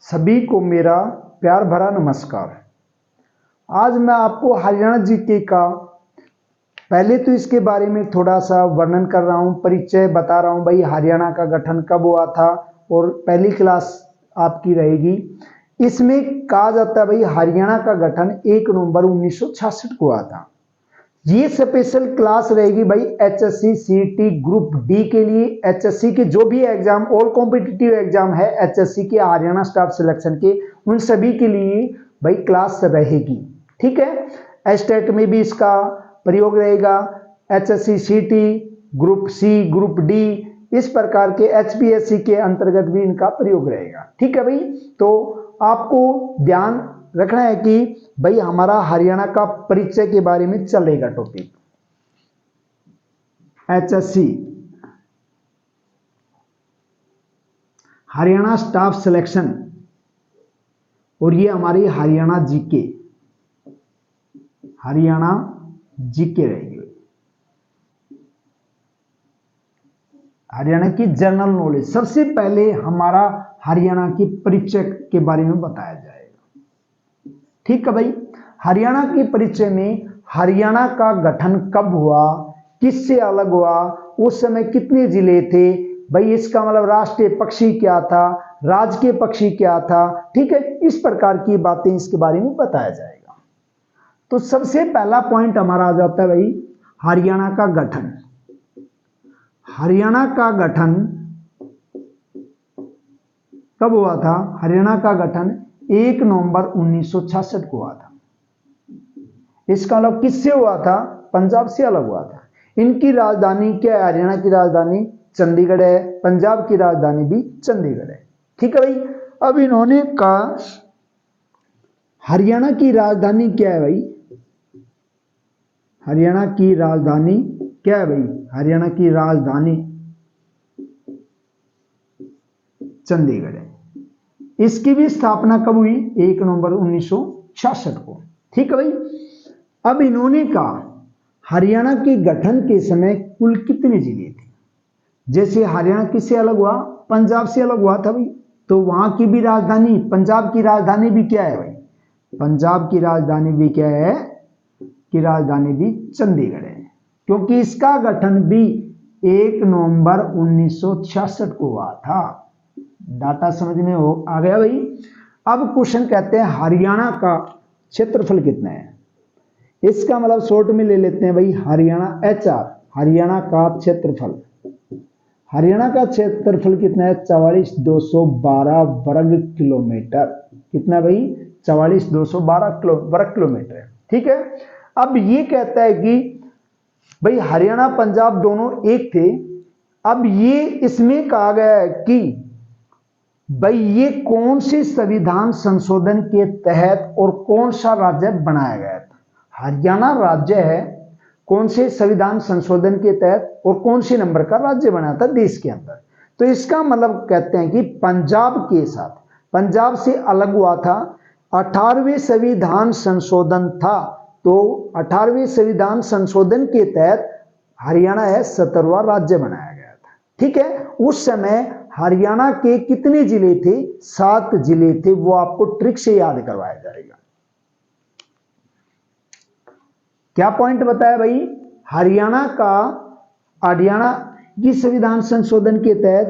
सभी को मेरा प्यार भरा नमस्कार। आज मैं आपको हरियाणा जीके का पहले तो इसके बारे में थोड़ा सा वर्णन कर रहा हूँ, परिचय बता रहा हूँ भाई हरियाणा का गठन कब हुआ था और पहली क्लास आपकी रहेगी। इसमें कहा जाता है भाई हरियाणा का गठन 1 नवंबर 1966 को हुआ था। ये स्पेशल क्लास रहेगी भाई एचएससी सीईटी ग्रुप डी के लिए। एचएससी के जो भी एग्जाम ऑल कॉम्पिटिटिव एग्जाम है एचएससी के हरियाणा स्टाफ सिलेक्शन के, उन सभी के लिए भाई क्लास रहेगी। ठीक है, स्टेट में भी इसका प्रयोग रहेगा। HSC CET group C group D इस प्रकार के एचपीएससी के अंतर्गत भी इनका प्रयोग रहेगा। ठीक है भाई, तो आपको ध्यान रखना है कि भाई हमारा हरियाणा का परिचय के बारे में चलेगा topic. HSC Haryana staff selection और ये हमारी हरियाणा जीके रहेगी। हरियाणा की जनरल नॉलेज, सबसे पहले हमारा हरियाणा की परिचय के बारे में बताया जाएगा। ठीक है भाई, हरियाणा के परिचय में हरियाणा का गठन कब हुआ, किससे अलग हुआ, उस समय कितने जिले थे, भाई इसका मतलब राष्ट्रीय पक्षी क्या था, राजकीय पक्षी क्या था। ठीक है, इस प्रकार की बातें इसके बारे में बताया जाएगा। तो सबसे पहला पॉइंट हमारा आ जाता है भाई हरियाणा का गठन। हरियाणा का गठन कब हुआ था? हरियाणा का गठन 1 नवंबर 1966 को हुआ था। इसका अलग किससे हुआ था? पंजाब से अलग हुआ था। इनकी राजधानी क्या है? हरियाणा की राजधानी चंडीगढ़ है, पंजाब की राजधानी भी चंडीगढ़ है। ठीक है भाई, अब इन्होंने कहा हरियाणा की राजधानी क्या है भाई? हरियाणा की राजधानी क्या है भाई? हरियाणा की राजधानी चंडीगढ़ है। इसकी भी स्थापना कब हुई? 1 नवंबर 1966 को। ठीक है भाई, अब इन्होंने कहा हरियाणा के गठन के समय कुल कितने जिले थे? जैसे हरियाणा किससे अलग हुआ? पंजाब से अलग हुआ था भाई, तो वहां की भी राजधानी, पंजाब की राजधानी भी क्या है भाई? पंजाब की राजधानी भी क्या है? की राजधानी भी चंडीगढ़ है, क्योंकि इसका गठन भी 1 नवंबर 1966 को हुआ था। डाटा समझ में आ गया भाई। अब क्वेश्चन कहते हैं हरियाणा का क्षेत्रफल कितना है? इसका मतलब शॉर्ट में ले लेते हैं भाई हरियाणा एचआर, हरियाणा का क्षेत्रफल। हरियाणा का क्षेत्रफल कितना है? 44,212 वर्ग किलोमीटर। कितना भाई? 44,212 वर्ग किलोमीटर है। ठीक है, अब ये कहता है कि भाई हरियाणा पंजाब दोनों एक थे। अब ये इसमें कहा गया है कि भाई ये कौन से संविधान संशोधन के तहत और कौन सा राज्य बनाया गया था? हरियाणा राज्य है, कौन से संविधान संशोधन के तहत और कौन से नंबर का राज्य बना था देश के अंदर? तो इसका मतलब कहते हैं कि पंजाब के साथ, पंजाब से अलग हुआ था। 18वें संविधान संशोधन था, तो 18वें संविधान संशोधन के तहत हरियाणा है 17वां राज्य बनाया गया था। ठीक है, उस समय हरियाणा के कितने जिले थे? 7 जिले थे। वो आपको ट्रिक से याद करवाया जाएगा। क्या पॉइंट बताया भाई? हरियाणा की संविधान संशोधन के तहत,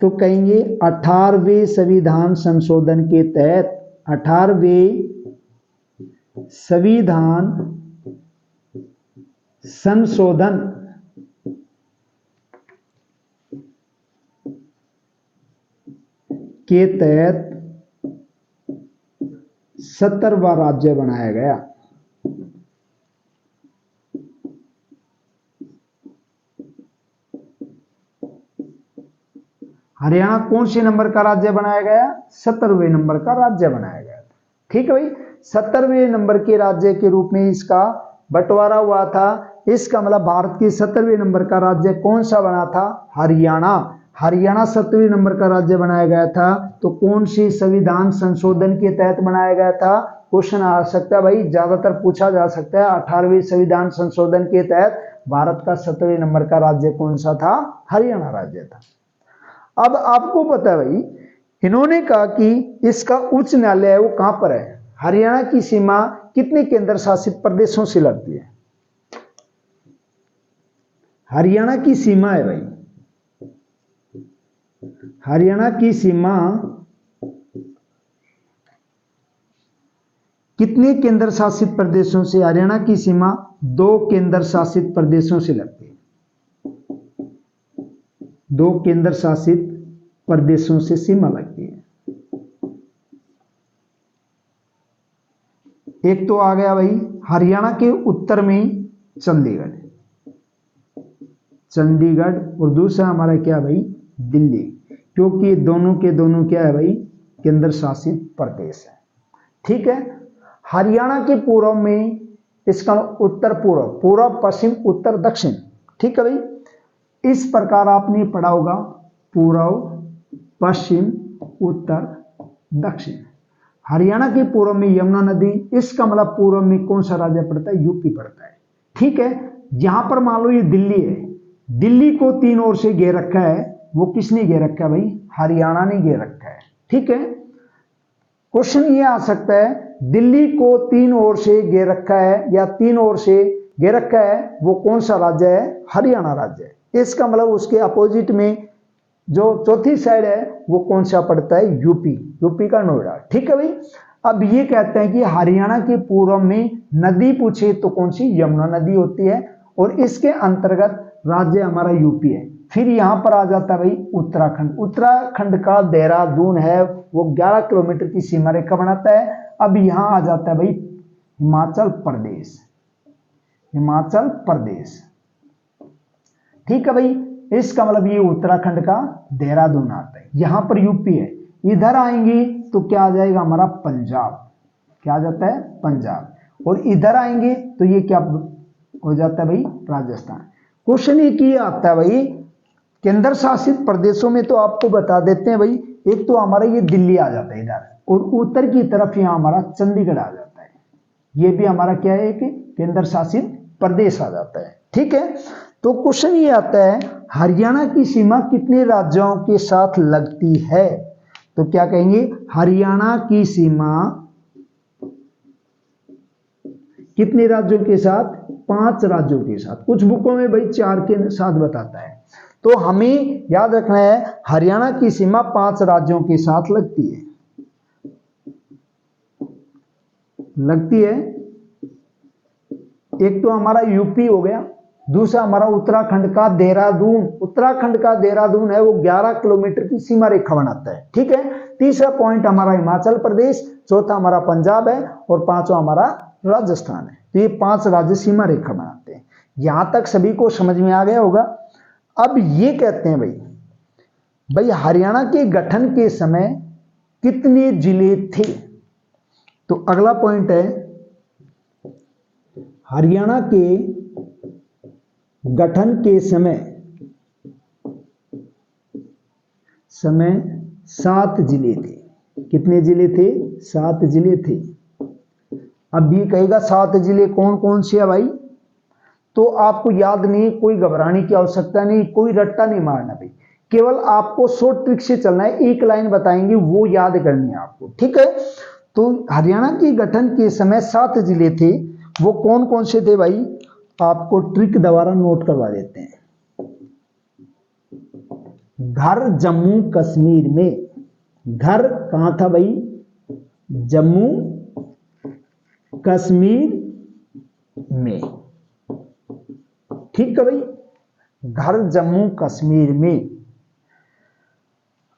तो कहेंगे 18वें संविधान संशोधन के तहत, 18वें संविधान संशोधन के तहत 17वां राज्य बनाया गया। हरियाणा कौन से नंबर का राज्य बनाया गया? 17वें नंबर का राज्य बनाया गया था। ठीक है भाई, 17वें नंबर के राज्य के रूप में इसका बंटवारा हुआ था। इसका मतलब भारत के 17वें नंबर का राज्य कौन सा बना था? हरियाणा। हरियाणा 17वें नंबर का राज्य बनाया गया था, तो कौन सी संविधान संशोधन के तहत बनाया गया था? क्वेश्चन आ सकता है भाई, ज्यादातर पूछा जा सकता है 18वें संविधान संशोधन के तहत भारत का 17वें नंबर का राज्य कौन सा था? हरियाणा राज्य था। अब आपको पता है भाई इन्होंने कहा कि इसका उच्च न्यायालय है वो कहां पर है? हरियाणा की सीमा कितने केंद्र शासित प्रदेशों से लगती है? हरियाणा की सीमा है भाई, हरियाणा की सीमा कितने केंद्र शासित प्रदेशों से? हरियाणा की सीमा 2 केंद्र शासित प्रदेशों से लगती है। 2 केंद्र शासित प्रदेशों से सीमा लगती है। एक तो आ गया भाई हरियाणा के उत्तर में चंडीगढ़, चंडीगढ़, और दूसरा हमारा क्या भाई? दिल्ली, क्योंकि दोनों के दोनों क्या है भाई? केंद्र शासित प्रदेश है। ठीक है। हरियाणा के पूर्व में इसका उत्तर पूर्व, पूर्व पश्चिम उत्तर दक्षिण। ठीक है भाई। इस प्रकार आपने पढ़ा होगा पूर्व पश्चिम उत्तर दक्षिण। हरियाणा के पूर्व में यमुना नदी, इसका मतलब पूर्व में कौन सा राज्य पड़ता है? यूपी पड़ता है। ठीक है। यहां पर मान लो ये दिल्ली है, दिल्ली को 3 ओर से घेर रखा है, वो किसने घेर रखा है भाई? हरियाणा ने घेर रखा है। ठीक है। क्वेश्चन ये आ सकता है दिल्ली को 3 ओर से घेर रखा है या 3 ओर से घेर रखा है, वो कौन सा राज्य है? हरियाणा राज्य है। इसका मतलब उसके अपोजिट में जो चौथी साइड है वो कौन सा पड़ता है? यूपी, यूपी का नोएडा। ठीक है भाई। अब ये कहते हैं कि हरियाणा के पूर्व में नदी पूछे तो कौन सी? यमुना नदी होती है, और इसके अंतर्गत राज्य हमारा यूपी है। फिर यहां पर आ जाता है भाई उत्तराखंड। उत्तराखंड का देहरादून है वो 11 किलोमीटर की सीमा रेखा बनाता है। अब यहां आ जाता है भाई हिमाचल प्रदेश, हिमाचल प्रदेश। ठीक है भाई। इसका मतलब ये उत्तराखंड का देहरादून आता है, यहां पर यूपी है। इधर आएंगे तो क्या आ जाएगा हमारा? पंजाब। क्या आ जाता है? पंजाब। और इधर आएंगे तो ये क्या हो जाता है भाई? राजस्थान। क्वेश्चन एक ये आता है भाई केंद्र शासित प्रदेशों में, तो आपको बता देते हैं भाई, एक तो हमारा ये दिल्ली आ जाता है इधर, और उत्तर की तरफ यहां हमारा चंडीगढ़ आ जाता है। ये भी हमारा क्या है? एक केंद्र शासित प्रदेश आ जाता है। ठीक है। तो क्वेश्चन ये आता है हरियाणा की सीमा कितने राज्यों के साथ लगती है? तो क्या कहेंगे? हरियाणा की सीमा कितने राज्यों के साथ? 5 राज्यों के साथ। कुछ बुकों में भाई 4 के साथ बताता है, तो हमें याद रखना है हरियाणा की सीमा 5 राज्यों के साथ लगती है, लगती है। एक तो हमारा यूपी हो गया, दूसरा हमारा उत्तराखंड का देहरादून, उत्तराखंड का देहरादून है वो 11 किलोमीटर की सीमा रेखा बनाता है। ठीक है। तीसरा पॉइंट हमारा हिमाचल प्रदेश, चौथा हमारा पंजाब है, और पांचवा हमारा राजस्थान है। तो ये 5 राज्य सीमा रेखा बनाते हैं। यहां तक सभी को समझ में आ गया होगा। अब ये कहते हैं भाई हरियाणा के गठन के समय कितने जिले थे? तो अगला पॉइंट है हरियाणा के गठन के समय 7 जिले थे। कितने जिले थे? 7 जिले थे। अब ये कहेगा 7 जिले कौन कौन से है भाई? तो आपको याद नहीं, कोई घबराने की आवश्यकता नहीं, कोई रट्टा नहीं मारना भाई, केवल आपको शॉर्ट ट्रिक से चलना है। एक लाइन बताएंगे वो याद करनी है आपको। ठीक है। तो हरियाणा के गठन के समय 7 जिले थे, वो कौन कौन से थे भाई? आपको ट्रिक दोबारा नोट करवा देते हैं। घर जम्मू कश्मीर में, घर कहां था भाई? जम्मू कश्मीर में। ठीक है भाई, घर जम्मू कश्मीर में।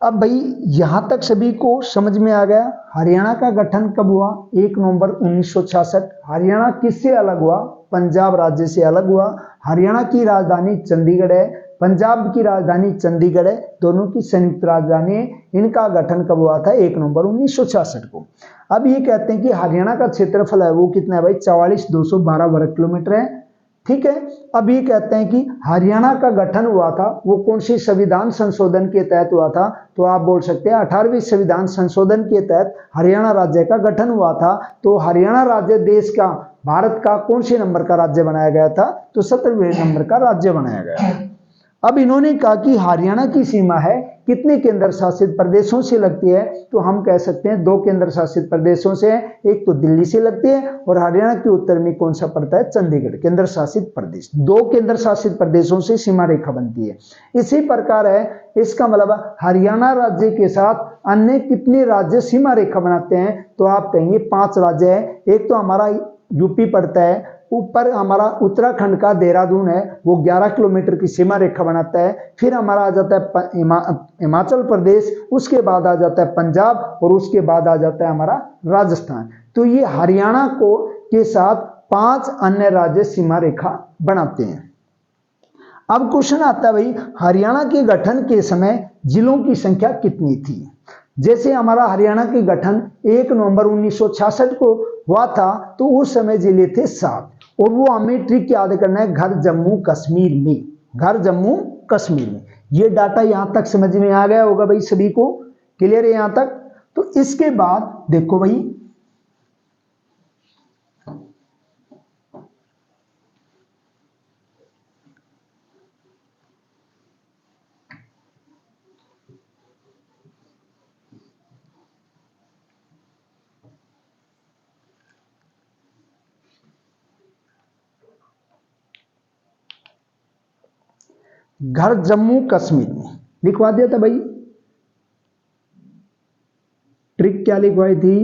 अब भाई यहां तक सभी को समझ में आ गया हरियाणा का गठन कब हुआ? 1 नवंबर 1966। हरियाणा किससे अलग हुआ? पंजाब राज्य से अलग हुआ। हरियाणा की राजधानी चंडीगढ़ है, पंजाब की राजधानी चंडीगढ़ है, दोनों की संयुक्त राजधानी है। इनका गठन कब हुआ था? 1 नवंबर 1966 को। अब ये कहते हैं कि हरियाणा का क्षेत्रफल है वो कितना है भाई? 44,212 वर्ग किलोमीटर है। ठीक है। अब ये कहते हैं कि हरियाणा का गठन हुआ था वो कौन सी संविधान संशोधन के तहत हुआ था? तो आप बोल सकते हैं 18वें संविधान संशोधन के तहत हरियाणा राज्य का गठन हुआ था। तो हरियाणा राज्य देश का, भारत का कौन से नंबर का राज्य बनाया गया था? तो 17वें नंबर का राज्य बनाया गया। अब इन्होंने कहा कि हरियाणा की सीमा है कितने केंद्र शासित प्रदेशों से लगती है, तो हम कह सकते हैं 2 केंद्र शासित प्रदेशों से है, एक तो दिल्ली से लगती है और हरियाणा के उत्तर में कौन सा पड़ता है, चंडीगढ़ केंद्र शासित प्रदेश। 2 केंद्र शासित प्रदेशों से सीमा रेखा बनती है। इसी प्रकार है, इसका मतलब हरियाणा राज्य के साथ अन्य कितने राज्य सीमा रेखा बनाते हैं, तो आप कहेंगे 5 राज्य है। एक तो हमारा यूपी पड़ता है, ऊपर हमारा उत्तराखंड का देहरादून है, वो 11 किलोमीटर की सीमा रेखा बनाता है। फिर हमारा आ जाता है हिमाचल प्रदेश, उसके बाद आ जाता है पंजाब और उसके बाद आ जाता है हमारा राजस्थान। तो ये हरियाणा को के साथ 5 अन्य राज्य सीमा रेखा बनाते हैं। अब क्वेश्चन आता है भाई, हरियाणा के गठन के समय जिलों की संख्या कितनी थी। जैसे हमारा हरियाणा के गठन 1 नवंबर 1966 को हुआ था, तो उस समय जिले थे 7, और वो हमें ट्रिक याद करना है, घर जम्मू कश्मीर में, घर जम्मू कश्मीर में। ये डाटा यहां तक समझ में आ गया होगा भाई, सभी को क्लियर है यहां तक। तो इसके बाद देखो भाई, घर जम्मू कश्मीर में लिखवा दिया था भाई। ट्रिक क्या लिखवाई थी,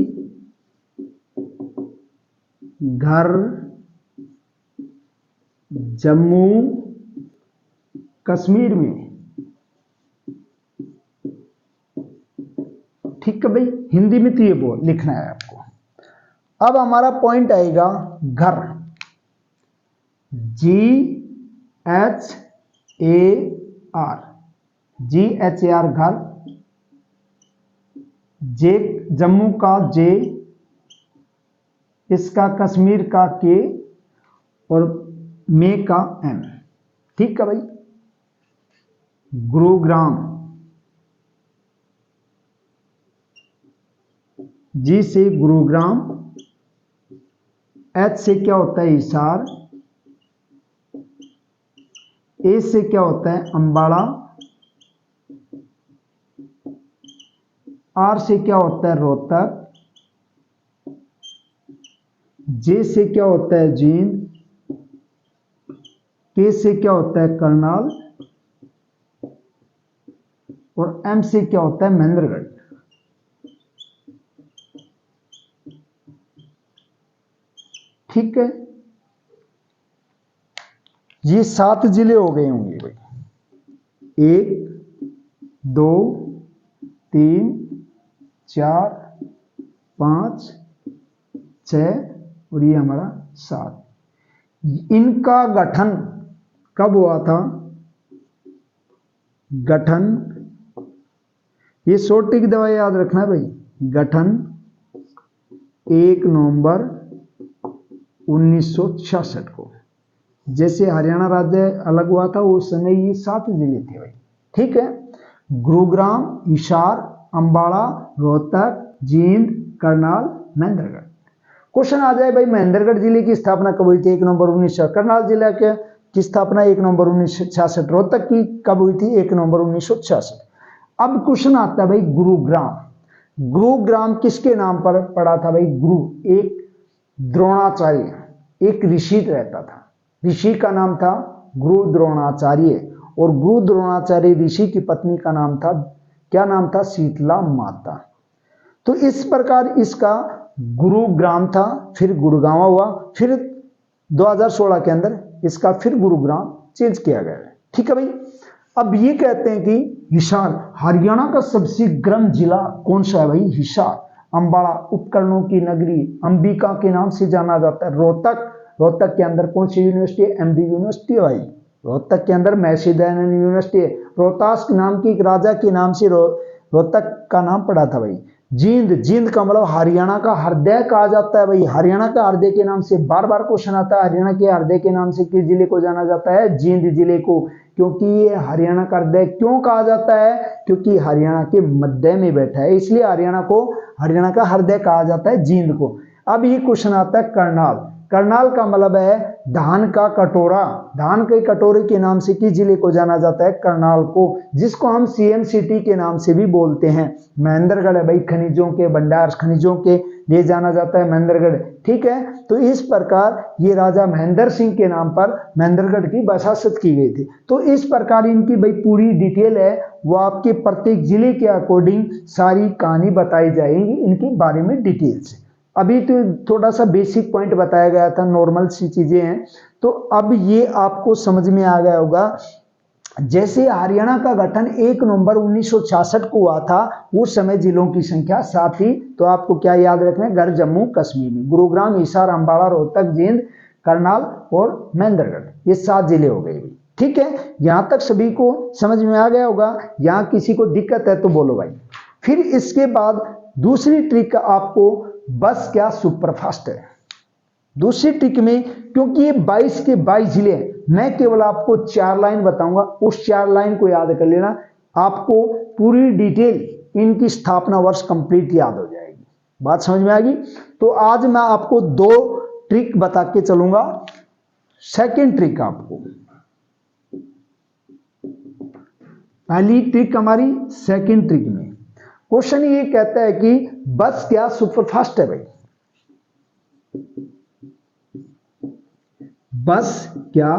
घर जम्मू कश्मीर में। ठीक है भाई, हिंदी में तो ये बोल लिखना है आपको। अब हमारा पॉइंट आएगा घर, GHAR, GHAR घर, जे जम्मू का जे, इसका कश्मीर का के और में का एम। ठीक है भाई, गुरुग्राम, जी से गुरुग्राम, एच से क्या होता है हिसार, ए से क्या होता है अंबाला, आर से क्या होता है रोहतक, जे से क्या होता है जींद, के से क्या होता है करनाल और एम से क्या होता है महेंद्रगढ़। ठीक है, ये 7 जिले हो गए होंगे भाई, 1 2 3 4 5 6 और ये हमारा 7। इनका गठन कब हुआ था, गठन, ये शॉर्ट ट्रिक दवा याद रखना भाई, गठन 1 नवंबर 1966 को। जैसे हरियाणा राज्य अलग हुआ था उस समय ये 7 जिले थे भाई। ठीक है, गुरुग्राम, हिसार, अंबाला, रोहतक, जींद, करनाल, महेंद्रगढ़। क्वेश्चन आ जाए भाई, महेंद्रगढ़ जिले की स्थापना कब हुई थी, 1 नवंबर 1966। करनाल जिला की स्थापना 1 नवंबर 1966। रोहतक की कब हुई थी, 1 नवंबर 1966। अब क्वेश्चन आता है भाई गुरुग्राम, गुरुग्राम किसके नाम पर पड़ा था भाई, गुरु एक द्रोणाचार्य, एक ऋषि रहता था, ऋषि का नाम था गुरु द्रोणाचार्य, और गुरु द्रोणाचार्य ऋषि की पत्नी का नाम था, क्या नाम था, शीतला माता। तो इस प्रकार इसका गुरुग्राम था, फिर गुड़गांव हुआ, फिर 2016 के अंदर इसका फिर गुरुग्राम चेंज किया गया है। ठीक है भाई, अब ये कहते हैं कि हिसार, हरियाणा का सबसे गर्म जिला कौन सा है भाई, हिसार। अंबाला उपकरणों की नगरी, अंबिका के नाम से जाना जाता है। रोहतक, रोहतक के अंदर कौन सी यूनिवर्सिटी है, MD यूनिवर्सिटी है भाई। रोहतक के अंदर महर्षि दयानंद यूनिवर्सिटी है। रोहतास नाम की एक राजा के नाम से रोहतक का नाम पड़ा था भाई। जींद, जींद का मतलब हरियाणा का हृदय कहा जाता है भाई। हरियाणा का हृदय के नाम से बार बार क्वेश्चन आता है, हरियाणा के हृदय के नाम से किस जिले को जाना जाता है, जींद जिले को। क्योंकि ये हरियाणा का हृदय क्यों कहा जाता है, क्योंकि हरियाणा के मध्य में बैठा है, इसलिए हरियाणा को हरियाणा का हृदय कहा जाता है जींद को। अब ये क्वेश्चन आता है करनाल, करनाल का मतलब है धान का कटोरा। धान के कटोरे के नाम से किस जिले को जाना जाता है? करनाल को, जिसको हम सीएम सिटी के नाम से भी बोलते हैं। महेंद्रगढ़ है भाई, खनिजों के भंडार, खनिजों के लिए जाना जाता है महेंद्रगढ़। ठीक है, तो इस प्रकार ये राजा महेंद्र सिंह के नाम पर महेंद्रगढ़ की बसासत की गई थी। तो इस प्रकार इनकी भाई पूरी डिटेल है, वो आपके प्रत्येक जिले के अकॉर्डिंग सारी कहानी बताई जाएगी इनके बारे में डिटेल से। अभी तो थोड़ा सा बेसिक पॉइंट बताया गया था, नॉर्मल सी चीजें हैं। तो अब ये आपको समझ में आ गया होगा। जैसे हरियाणा का गठन 1 नवंबर 1966 को हुआ था, उस समय जिलों की संख्या 7 थी। तो आपको क्या याद रखना है? गढ़ जम्मू कश्मीर में गुरुग्राम, हिसार, अम्बाला, रोहतक, जींद, करनाल और महेंद्रगढ़, ये 7 जिले हो गए। ठीक है, यहां तक सभी को समझ में आ गया होगा। यहां किसी को दिक्कत है तो बोलो भाई। फिर इसके बाद दूसरी ट्रिक आपको, बस क्या सुपरफास्ट है। दूसरी ट्रिक में, क्योंकि ये 22 के 22 जिले हैं, मैं केवल आपको 4 लाइन बताऊंगा, उस 4 लाइन को याद कर लेना। आपको पूरी डिटेल इनकी स्थापना वर्ष कंप्लीट याद हो जाएगी। बात समझ में आ गई? तो आज मैं आपको 2 ट्रिक बता के चलूंगा। सेकंड ट्रिक आपको, पहली ट्रिक हमारी, सेकंड ट्रिक में क्वेश्चन ये कहता है कि बस क्या सुपरफास्ट है भाई। बस क्या